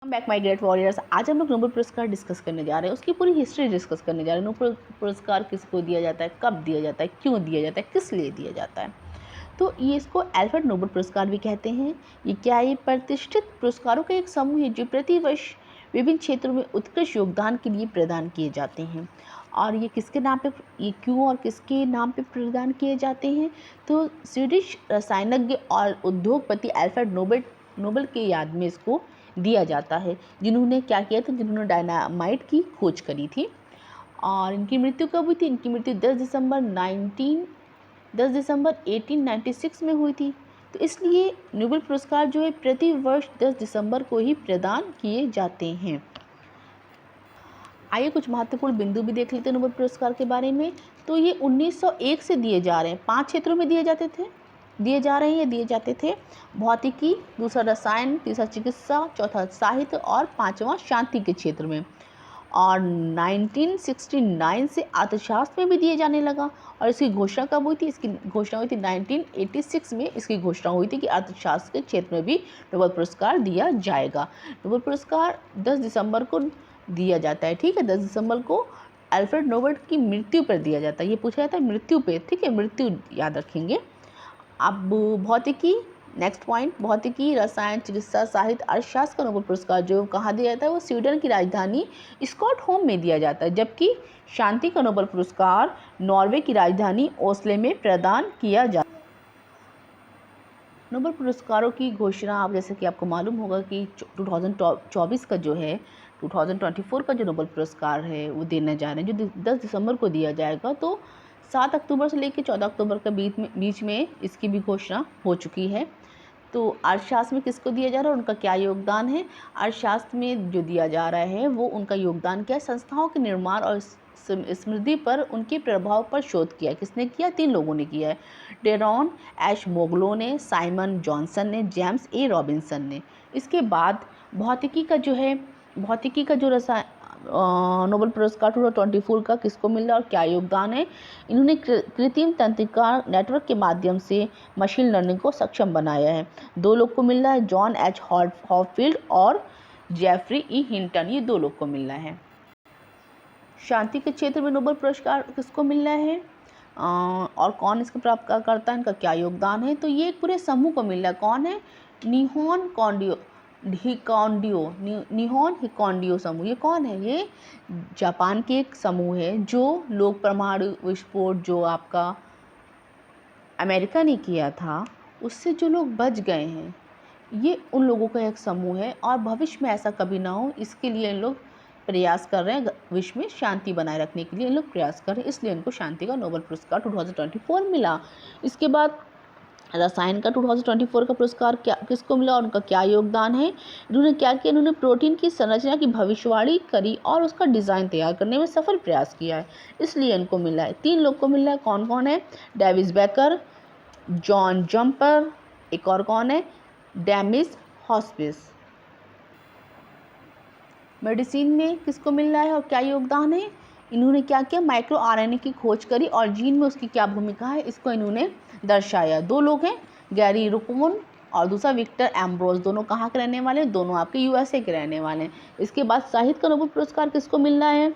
Back my great warriors. आज हम लोग नोबेल पुरस्कार डिस्कस करने जा रहे हैं, उसकी पूरी हिस्ट्री डिस्कस करने जा रहे हैं। नोबेल पुरस्कार किसको दिया जाता है, कब दिया जाता है, क्यों दिया जाता है, किस लिए दिया जाता है। तो ये इसको अल्फ्रेड नोबेल पुरस्कार भी कहते हैं। ये क्या, ये प्रतिष्ठित पुरस्कारों का एक समूह है जो प्रतिवर्ष विभिन्न क्षेत्रों में उत्कृष्ट योगदान के लिए प्रदान किए जाते हैं। और ये किसके नाम पे, ये क्यों और किसके नाम पे प्रदान किए जाते हैं, तो स्वीडिश रसायनज्ञ और उद्योगपति अल्फ्रेड नोबेल के याद में इसको दिया जाता है, जिन्होंने क्या किया था, जिन्होंने डायनामाइट की खोज करी थी। और इनकी मृत्यु कब हुई थी, इनकी मृत्यु 10 दिसंबर 1896 में हुई थी। तो इसलिए नोबेल पुरस्कार जो है प्रति वर्ष 10 दिसंबर को ही प्रदान किए जाते हैं। आइए कुछ महत्वपूर्ण बिंदु भी देख लेते हैं नोबेल पुरस्कार के बारे में। तो ये 1901 से दिए जा रहे हैं, 5 क्षेत्रों में दिए जा रहे हैं या दिए जाते थे। भौतिकी, दूसरा रसायन, तीसरा चिकित्सा, चौथा साहित्य और पांचवा शांति के क्षेत्र में। और 1969 से अर्थशास्त्र में भी दिए जाने लगा। और इसकी घोषणा कब हुई थी, इसकी घोषणा हुई थी 1986 में। इसकी घोषणा हुई थी कि अर्थशास्त्र के क्षेत्र में भी नोबेल पुरस्कार दिया जाएगा। नोबेल पुरस्कार 10 दिसंबर को दिया जाता है, ठीक है। 10 दिसंबर को अल्फ्रेड नोबेल की मृत्यु पर दिया जाता है। ये पूछा जाता है मृत्यु पे, ठीक है, मृत्यु याद रखेंगे। अब भौतिकी, नेक्स्ट पॉइंट, भौतिकी, रसायन, चिकित्सा, साहित्य, अर्थशास्त्र का नोबेल पुरस्कार जो कहाँ दिया जाता है, वो स्वीडन की राजधानी स्टॉकहोम में दिया जाता है। जबकि शांति का नोबेल पुरस्कार नॉर्वे की राजधानी ओस्लो में प्रदान किया जाता है। नोबेल पुरस्कारों की घोषणा, आप जैसे कि आपको मालूम होगा कि 2024 का जो है, 2024 का जो नोबेल पुरस्कार है वो देने जा रहे हैं, जो 10 दिसंबर को दिया जाएगा। तो 7 अक्टूबर से लेकर 14 अक्टूबर के बीच में इसकी भी घोषणा हो चुकी है। तो अर्थशास्त्र में किसको दिया जा रहा है, उनका क्या योगदान है। अर्थशास्त्र में जो दिया जा रहा है वो उनका योगदान क्या है, संस्थाओं के निर्माण और समृद्धि पर उनके प्रभाव पर शोध किया। किसने किया, 3 लोगों ने किया है। डेरॉन एश मोगलो ने, साइमन जॉनसन ने, जेम्स ए रॉबिन्सन ने। इसके बाद भौतिकी का जो नोबेल पुरस्कार 2024 का किसको मिल रहा है और क्या योगदान है। इन्होंने कृत्रिम तंत्रिका नेटवर्क के माध्यम से मशीन लर्निंग को सक्षम बनाया है। 2 लोग को मिल रहा है, जॉन एच हॉपफील्ड और जेफरी ई हिंटन, ये 2 लोग को मिल रहा है। शांति के क्षेत्र में नोबेल पुरस्कार किसको मिल रहा है और कौन इसको प्राप्त करता है, इनका क्या योगदान है। तो ये एक पूरे समूह को मिल रहा है। कौन है, निहोन हिकोंडियो समूह। ये कौन है, ये जापान के एक समूह है जो लोग परमाणु विस्फोट जो आपका अमेरिका ने किया था उससे जो लोग बच गए हैं, ये उन लोगों का एक समूह है। और भविष्य में ऐसा कभी ना हो, इसके लिए इन लोग प्रयास कर रहे हैं। विश्व में शांति बनाए रखने के लिए इन लोग प्रयास कर रहे हैं, इसलिए इनको शांति का नोबेल पुरस्कार 2024 मिला। इसके बाद रसायन का 2024 का पुरस्कार क्या किसको मिला और उनका क्या योगदान है। इन्होंने क्या किया, इन्होंने प्रोटीन की संरचना की भविष्यवाणी करी और उसका डिज़ाइन तैयार करने में सफल प्रयास किया है, इसलिए इनको मिला है। 3 लोग को मिला है। कौन कौन है, डेविस बेकर, जॉन जम्पर, एक और कौन है, डेमिस हॉस्पिस। मेडिसिन में किसको मिल रहा है और क्या योगदान है। इन्होंने क्या किया, माइक्रो आरएनए की खोज करी और जीन में उसकी क्या भूमिका है, इसको इन्होंने दर्शाया। 2 लोग हैं, गैरी रुकमन और दूसरा विक्टर एम्ब्रोज। दोनों कहाँ के रहने वाले हैं, दोनों आपके यूएसए के रहने वाले हैं। इसके बाद साहित्य का नोबेल पुरस्कार किसको मिल रहा है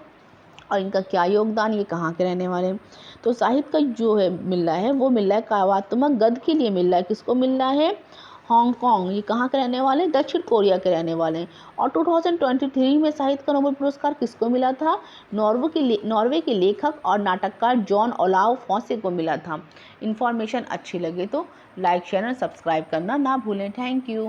और इनका क्या योगदान, ये कहाँ के रहने वाले हैं। तो साहित्य का जो है मिल रहा है वो मिल रहा है काव्यात्मक गद्य के लिए मिल रहा है। किसको मिल रहा है, हांगकांग, ये कहाँ के रहने वाले हैं, दक्षिण कोरिया के रहने वाले हैं। और 2023 में साहित्य का नोबेल पुरस्कार किसको मिला था, नॉर्वे के लेखक और नाटककार जॉन ओलाव फॉसे को मिला था। इन्फॉर्मेशन अच्छी लगे तो लाइक, शेयर और सब्सक्राइब करना ना भूलें। Thank you.